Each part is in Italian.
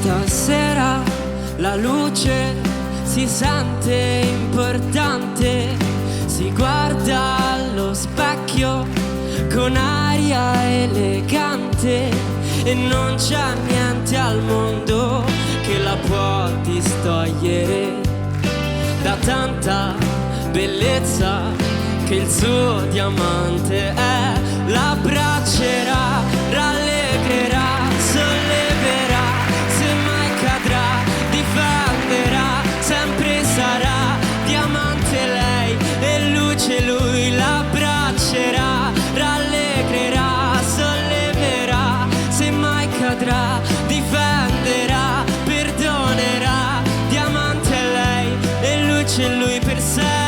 Stasera la luce si sente importante, si guarda allo specchio con aria elegante e non c'è niente al mondo che la può distogliere da tanta bellezza che il suo diamante è. L'abbraccerà, rallegrerà, solleverà, se mai cadrà, difenderà, sempre sarà diamante lei e luce lui. L'abbraccerà, rallegrerà, solleverà, se mai cadrà, difenderà, perdonerà, diamante lei e luce lui per sempre.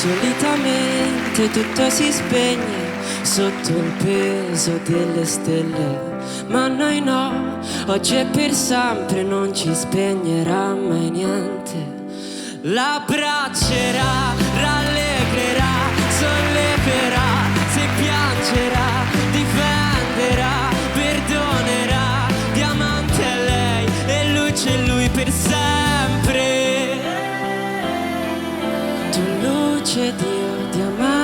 Solitamente tutto si spegne sotto il peso delle stelle, ma noi no, oggi e per sempre non ci spegnerà mai niente. L'abbraccerà, rallegrerà, solleverà, se piangerà, difenderà, perdonerà, diamante è lei e luce lui per sempre. Tu luce Dio, diamante